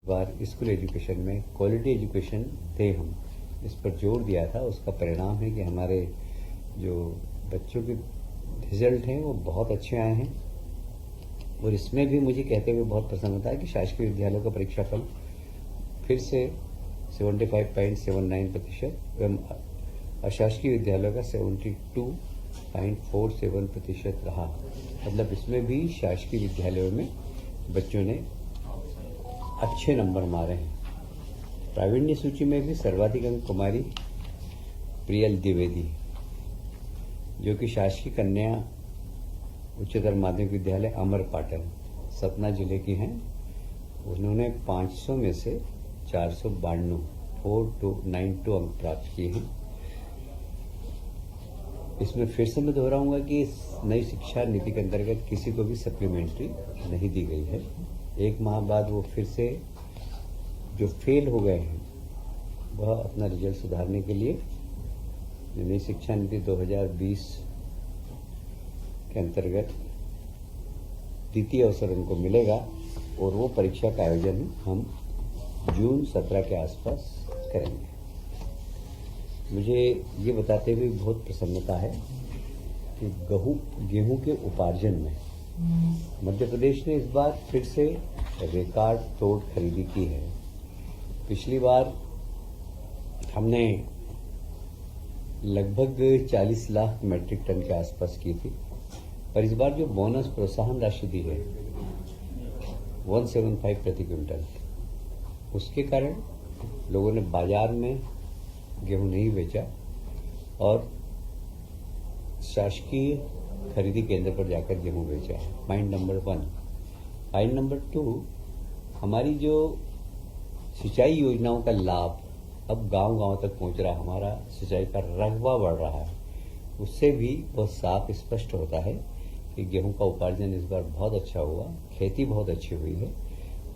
बार school education में quality education थे, हम इस पर जोर दिया था। उसका परिणाम है कि हमारे जो बच्चों के रिजल्ट हैं वो बहुत अच्छे आए हैं। और इसमें भी मुझे कहते हुए बहुत प्रसन्नता है कि शासकीय विद्यालयों का परीक्षाफल फिर से 75.79% एवं अशासकीय विद्यालयों का 72.47% रहा। मतलब इसमें भी शासकीय विद्यालयों में बच्चों ने अच्छे नंबर मारे हैं। प्रावीण्य सूची में भी सर्वाधिक अंक कुमारी प्रियल द्विवेदी, जो कि शासकीय कन्या उच्चतर माध्यमिक विद्यालय अमरपाटन सतना जिले की हैं। उन्होंने 500 में से 492 अंक प्राप्त किए हैं। इसमें फिर से मैं दोहराऊंगा कि इस नई शिक्षा नीति के अंतर्गत किसी को भी सप्लीमेंट्री नहीं दी गई है। एक माह बाद वो फिर से जो फेल हो गए हैं वह अपना रिजल्ट सुधारने के लिए नई शिक्षा नीति 2020 के अंतर्गत द्वितीय अवसर उनको मिलेगा और वो परीक्षा का आयोजन हम जून 17 के आसपास करेंगे। मुझे ये बताते हुए बहुत प्रसन्नता है कि गेहूं के उपार्जन में मध्य प्रदेश ने इस बार फिर से रिकॉर्ड तोड़ खरीदी की है। पिछली बार हमने लगभग 40 लाख मैट्रिक टन के आसपास की थी, पर इस बार जो बोनस प्रोत्साहन राशि दी है 175 प्रति क्विंटल, उसके कारण लोगों ने बाजार में गेहूं नहीं बेचा और शासकीय खरीदी केंद्र पर जाकर गेहूं बेचा है। Point number 1। पॉइंट नंबर 2, हमारी जो सिंचाई योजनाओं का लाभ अब गांव-गांव तक पहुंच रहा है, हमारा सिंचाई का रकबा बढ़ रहा है। उससे भी बहुत साफ स्पष्ट होता है कि गेहूं का उपार्जन इस बार बहुत अच्छा हुआ, खेती बहुत अच्छी हुई है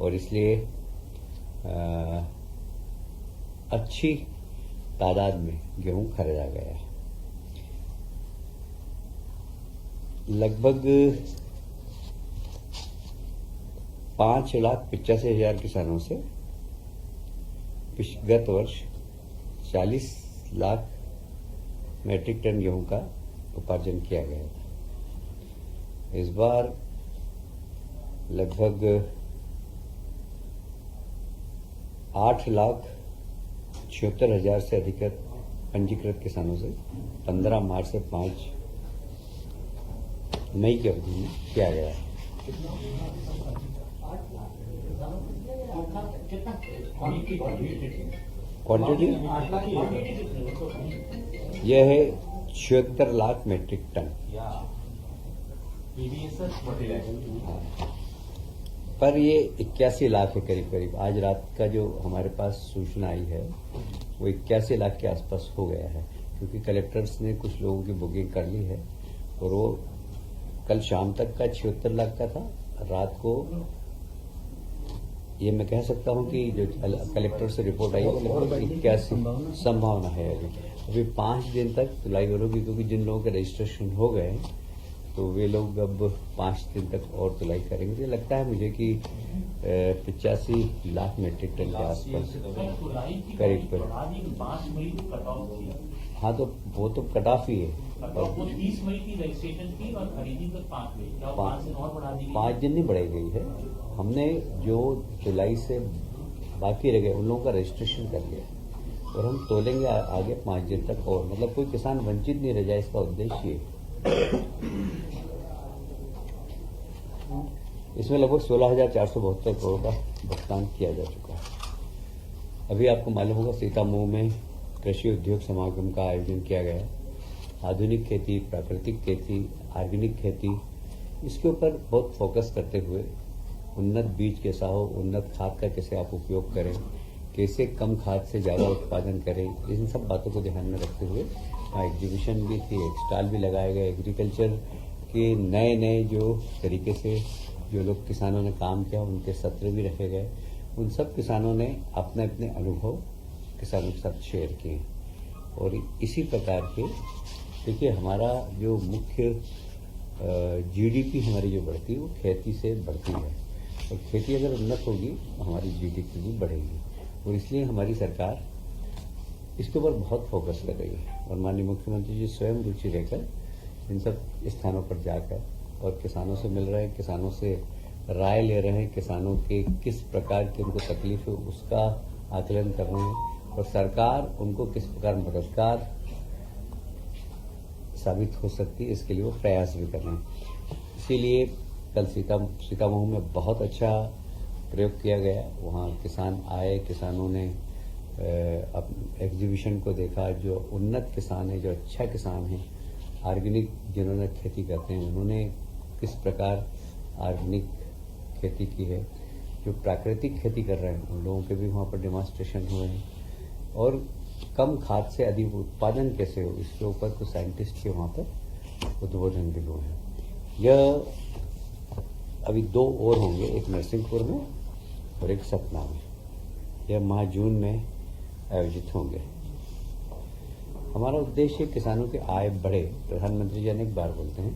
और इसलिए अच्छी तादाद में गेहूं खरीदा गया है। लगभग 5,85,000 किसानों से गत वर्ष 40 लाख मैट्रिक टन गेहूं का उपार्जन किया गया था। इस बार लगभग 8,76,000 से अधिक पंजीकृत किसानों से 15 मार्च से 5 मई की अवधि में किया गया है। क्वांटिटी यह है 76 लाख मैट्रिक टन। पर ये 81 लाख है करीब करीब। आज रात का जो हमारे पास सूचना आई है वो 81 लाख के आसपास हो गया है, क्योंकि कलेक्टर्स ने कुछ लोगों की बुकिंग कर ली है और वो कल शाम तक का 76 लाख का था। रात को ये मैं कह सकता हूं कि जो कलेक्टर से रिपोर्ट आई है लगभग 81 संभावना है। अभी 5 दिन तक तुलाई होगी, क्योंकि जिन लोगों के रजिस्ट्रेशन हो गए तो वे लोग अब 5 दिन तक और तुलाई करेंगे। मुझे लगता है मुझे कि 85 लाख मैट्रिक टन के आसपास करीब करीब। हाँ, तो वो तो कट ऑफ ही है। 30 मई की रजिस्ट्रेशन की और खरीदी तक 5 मई। 5 दिन और बढ़ा दी? 5 दिन नहीं बढ़ाई गई है। हमने जो जुलाई से बाकी रह गए उन लोगों का रजिस्ट्रेशन कर लिया और हम तोलेंगे आगे 5 दिन तक और। मतलब कोई किसान वंचित नहीं रह जाए, इसका उद्देश्य है। इसमें लगभग 16,472 करोड़ का भुगतान किया जा चुका है। अभी आपको मालूम होगा सीतामऊ में कृषि उद्योग समागम का आयोजन किया गया। आधुनिक खेती, प्राकृतिक खेती, ऑर्गेनिक खेती, इसके ऊपर बहुत फोकस करते हुए उन्नत बीज कैसा हो, उन्नत खाद का कैसे आप उपयोग करें, कैसे कम खाद से ज़्यादा उत्पादन करें, इन सब बातों को ध्यान में रखते हुए एग्जीबिशन भी थी, एक स्टॉल भी लगाए गए। एग्रीकल्चर के नए जो तरीके से जो लोग किसानों ने काम किया उनके सत्र भी रखे गए। उन सब किसानों ने अपने अपने अनुभव किसानों के साथ शेयर किए और इसी प्रकार के देखिए हमारा जो मुख्य जीडीपी हमारी जो बढ़ती है वो खेती से बढ़ती है। और खेती अगर उन्नत होगी हमारी जीडीपी भी बढ़ेगी, और इसलिए हमारी सरकार इसके ऊपर बहुत फोकस कर रही है। और माननीय मुख्यमंत्री जी स्वयं रुचि लेकर इन सब स्थानों पर जाकर और किसानों से मिल रहे हैं, किसानों से राय ले रहे हैं, किसानों के किस प्रकार की उनको तकलीफ है उसका आकलन कर रहे हैं, और सरकार उनको किस प्रकार मददगार साबित हो सकती है इसके लिए वो प्रयास भी कर रहे हैं। इसीलिए कल सीतामऊ में बहुत अच्छा प्रयोग किया गया। वहाँ किसान आए, किसानों ने एग्जीबिशन को देखा। जो उन्नत किसान है, जो अच्छा किसान है, ऑर्गेनिक जिन्होंने खेती करते हैं, उन्होंने किस प्रकार ऑर्गेनिक खेती की है। जो प्राकृतिक खेती कर रहे हैं उन लोगों के भी वहाँ पर डेमोन्स्ट्रेशन हुए हैं, और कम खाद से अधिक उत्पादन कैसे हो इसके ऊपर कुछ साइंटिस्ट के वहाँ पर उद्बोधन भी हुए हैं। यह अभी 2 और होंगे, एक नरसिंहपुर में और एक सतना में। यह माह जून में आयोजित होंगे। हमारा उद्देश्य किसानों की आय बढ़े। प्रधानमंत्री जी अनेक बार बोलते हैं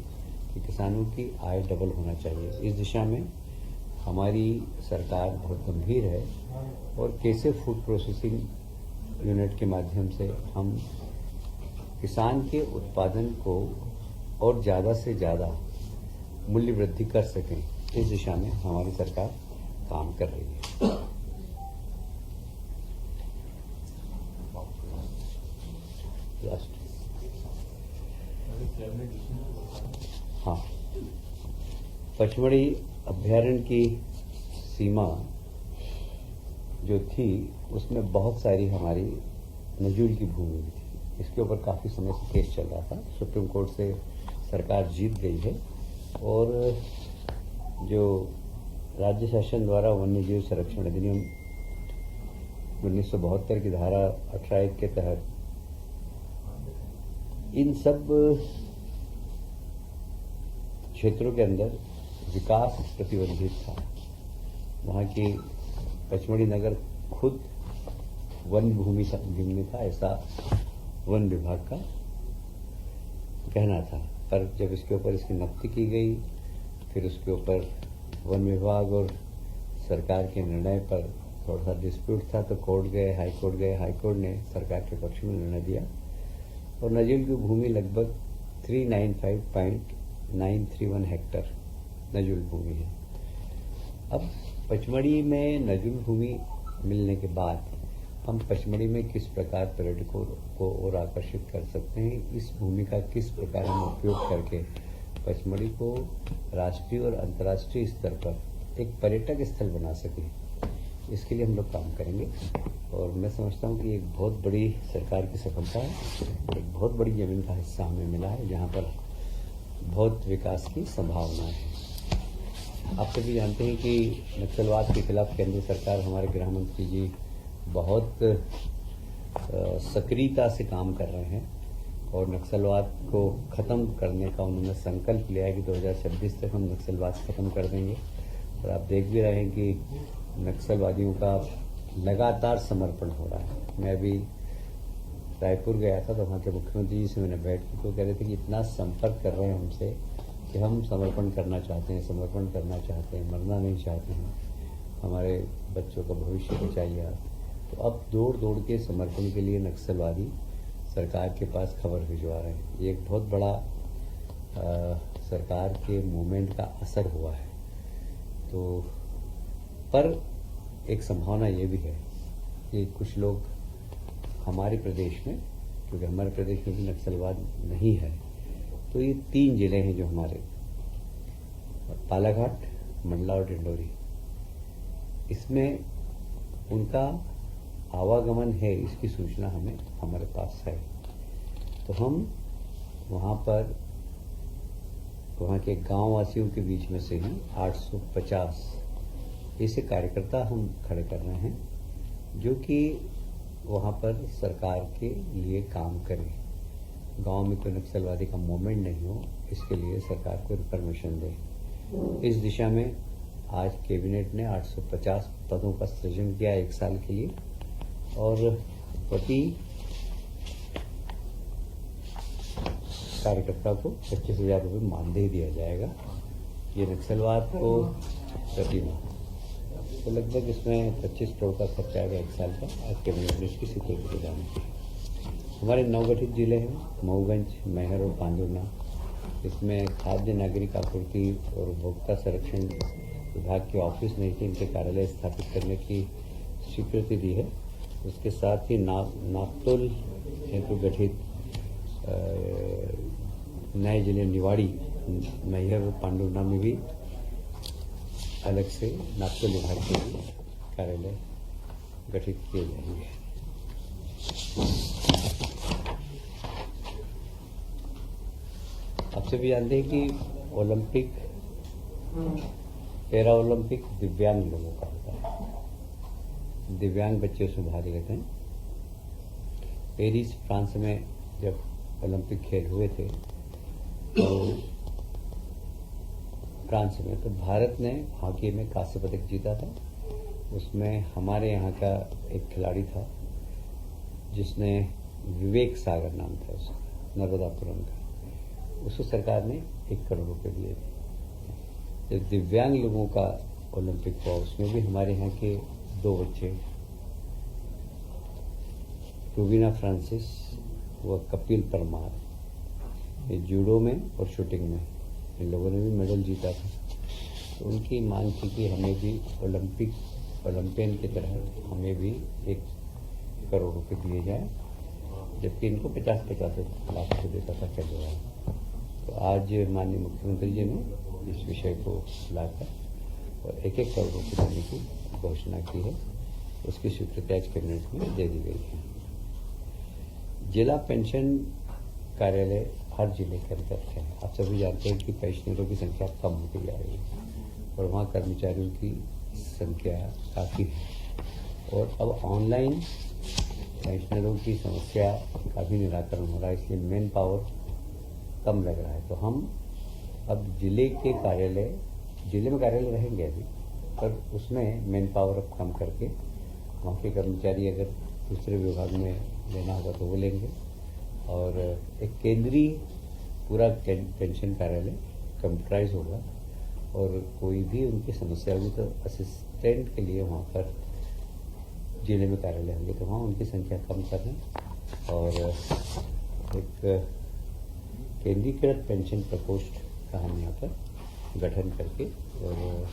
कि किसानों की आय डबल होना चाहिए। इस दिशा में हमारी सरकार बहुत गंभीर है, और कैसे फूड प्रोसेसिंग यूनिट के माध्यम से हम किसान के उत्पादन को और ज़्यादा से ज़्यादा मूल्य वृद्धि कर सकें, इस दिशा में हमारी सरकार काम कर रही है। हाँ, पचमढ़ी अभ्यारण्य की सीमा जो थी उसमें बहुत सारी हमारी नजूल की भूमि भी थी। इसके ऊपर काफ़ी समय से केस चल रहा था। सुप्रीम कोर्ट से सरकार जीत गई है, और जो राज्य शासन द्वारा वन्यजीव संरक्षण अधिनियम 1972 की धारा 18(1) के तहत इन सब क्षेत्रों के अंदर विकास प्रतिबंधित था। वहाँ की पचमढ़ी नगर खुद वन भूमि में था, ऐसा वन विभाग का कहना था। पर जब इसके ऊपर इसकी नक्ति की गई, फिर उसके ऊपर वन विभाग और सरकार के निर्णय पर थोड़ा सा डिस्प्यूट था, तो कोर्ट गए, हाई कोर्ट गए। हाई कोर्ट ने सरकार के पक्ष में निर्णय दिया, और नजूल की भूमि लगभग 395.931 हेक्टर नजूल भूमि है। अब पचमढ़ी में नजूल भूमि मिलने के बाद हम पचमढ़ी में किस प्रकार पर्यटकों को और आकर्षित कर सकते हैं, इस भूमि का किस प्रकार हम उपयोग करके पचमढ़ी को राष्ट्रीय और अंतर्राष्ट्रीय स्तर पर एक पर्यटक स्थल बना सकें, इसके लिए हम लोग काम करेंगे। और मैं समझता हूँ कि एक बहुत बड़ी सरकार की सफलता है। एक बहुत बड़ी जमीन का हिस्सा हमें मिला है जहाँ पर बहुत विकास की संभावना है। आप सभी जानते हैं कि नक्सलवाद के खिलाफ केंद्र सरकार, हमारे गृह मंत्री जी बहुत सक्रियता से काम कर रहे हैं, और नक्सलवाद को खत्म करने का उन्होंने संकल्प लिया है कि 2026 तक हम नक्सलवाद खत्म कर देंगे। और आप देख भी रहे हैं कि नक्सलवादियों का लगातार समर्पण हो रहा है। मैं अभी रायपुर गया था, तो वहाँ के मुख्यमंत्री जी से मैंने बैठ की, तो कह रहे थे कि इतना संपर्क कर रहे हैं हमसे कि हम समर्पण करना चाहते हैं, समर्पण करना चाहते हैं, मरना नहीं चाहते हैं, हमारे बच्चों का भविष्य बचाइए आप। तो अब दौड़ दौड़ के समर्पण के लिए नक्सलवादी सरकार के पास खबर भिजवा रहे हैं। ये एक बहुत बड़ा सरकार के मूवमेंट का असर हुआ है। तो पर एक संभावना ये भी है कि कुछ लोग हमारे प्रदेश में, क्योंकि हमारे प्रदेश में भी नक्सलवाद नहीं है, तो ये 3 जिले हैं जो हमारे, बालाघाट, मंडला और डिंडोरी, इसमें उनका आवागमन है, इसकी सूचना हमारे पास है। तो हम वहाँ पर वहाँ के गांव वासियों के बीच में से ही 850 ऐसे कार्यकर्ता हम खड़े कर रहे हैं जो कि वहाँ पर सरकार के लिए काम करें। गांव में कोई नक्सलवादी का मूवमेंट नहीं हो, इसके लिए सरकार को परमिशन दे। इस दिशा में आज कैबिनेट ने 850 पदों का सृजन किया 1 साल के लिए, और प्रति कार्यकर्ता को 25,000 रुपये मानदेय दिया जाएगा। ये नक्सलवाद को प्रतिमाह तो लगभग इसमें 25 करोड़ का खर्चा आएगा 1 साल का और कैबिनेट मिनिस्ट्री की स्वीकृति जाने। हमारे नवगठित जिले हैं मऊगंज, मैहर और पांडुर्ना। इसमें खाद्य नागरिक आपूर्ति और उपभोक्ता संरक्षण विभाग के ऑफिस नहीं थे, इनके कार्यालय स्थापित करने की स्वीकृति दी है। उसके साथ ही नाप्तोल हेतु गठित नए जिले निवाड़ी, मैहर और पांडुर्ना में भी अलग से नाप्तोल विभाग के लिए कार्यालय गठित किए जाएंगे। आप सभी जानते हैं कि ओलंपिक, पैरा ओलंपिक दिव्यांग लोगों का होता है। दिव्यांग बच्चे उसमें भाग लेते हैं। पेरिस, फ्रांस में जब ओलंपिक खेल हुए थे तो फ्रांस में, तो भारत ने हॉकी में कांस्य पदक जीता था। उसमें हमारे यहाँ का एक खिलाड़ी था जिसने विवेक सागर नाम था उसका, नर्मदापुरम का। उसको सरकार ने 1 करोड़ रुपए दिए थे। जब दिव्यांग लोगों का ओलंपिक हुआ उसमें भी हमारे यहाँ के 2 बच्चे, रुबीना फ्रांसिस व कपिल परमार, ये जूडो में और शूटिंग में इन लोगों ने भी मेडल जीता था। तो उनकी मांग थी कि हमें भी ओलंपियन की तरह हमें भी 1 करोड़ रुपए दिए जाए, जबकि इनको 50-50 लाख रुपये देता था केजरीवाल। तो आज माननीय मुख्यमंत्री जी ने इस विषय को लाकर और 1-1 करोड़ रुपये देने की घोषणा की है। उसकी स्वीकृति आज कैबिनेट में दे दी गई है। जिला पेंशन कार्यालय हर जिले के अंतर्गत है। आप सभी जानते हैं कि पेंशनरों की संख्या कम होती जा रही है और वहाँ कर्मचारियों की संख्या काफ़ी है। और अब ऑनलाइन पेंशनरों की समस्या का भी निराकरण हो रहा है, इसलिए मैन पावर कम लग रहा है। तो हम अब जिले के कार्यालय, जिले में कार्यालय रहेंगे अभी, पर उसमें मैन पावर अब कम करके वहाँ के कर्मचारी अगर दूसरे विभाग में लेना होगा तो वो लेंगे। और एक केंद्रीय पूरा पेंशन कार्यालय कंप्यूटराइज होगा और कोई भी उनकी समस्या होगी तो असिस्टेंट के लिए वहाँ पर जिले में कार्यालय होंगे, तो वहाँ उनकी संख्या कम करना और एक केंद्रीकृत पेंशन प्रकोष्ठ का हम यहाँ पर गठन करके और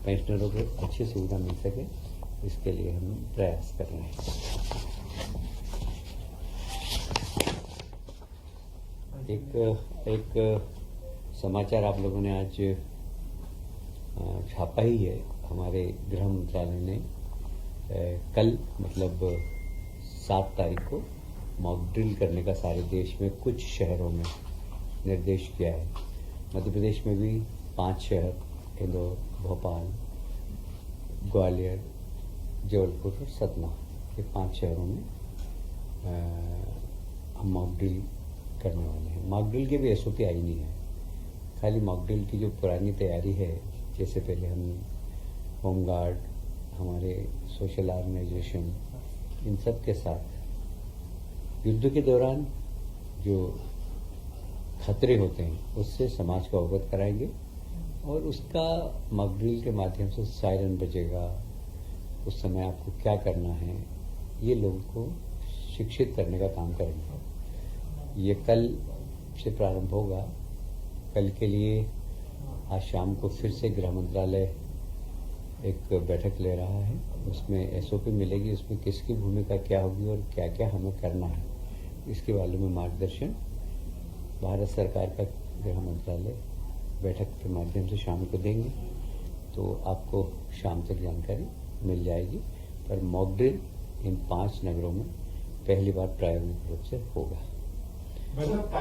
पेंशनरों को अच्छी सुविधा मिल सके, इसके लिए हम प्रयास कर रहे हैं। एक समाचार आप लोगों ने आज छापा ही है। हमारे गृह मंत्रालय ने कल मतलब 7 तारीख को मॉक ड्रिल करने का सारे देश में कुछ शहरों में निर्देश किया है। मध्य प्रदेश में भी 5 शहर, इंदौर, भोपाल, ग्वालियर, जबलपुर और सतना, ये 5 शहरों में हम मॉक ड्रिल करने वाले हैं। मॉक ड्रिल की भी SOP आई नहीं है, खाली मॉक ड्रिल की जो पुरानी तैयारी है, जैसे पहले हम होमगार्ड, हमारे सोशल ऑर्गेनाइजेशन, इन सब के साथ युद्ध के दौरान जो खतरे होते हैं उससे समाज को अवगत कराएंगे और उसका मॉक ड्रिल के माध्यम से सायरन बजेगा, उस समय आपको क्या करना है, ये लोगों को शिक्षित करने का काम करेंगे। ये कल से प्रारंभ होगा। कल के लिए आज शाम को फिर से गृह मंत्रालय एक बैठक ले रहा है, उसमें SOP मिलेगी, उसमें किसकी भूमिका क्या होगी और क्या क्या हमें करना है, इसके बारे में मार्गदर्शन भारत सरकार का गृह मंत्रालय बैठक के माध्यम से शाम को देंगे। तो आपको शाम तक जानकारी मिल जाएगी। पर मॉक ड्रिल इन 5 नगरों में पहली बार प्रायोगिक रूप से होगा।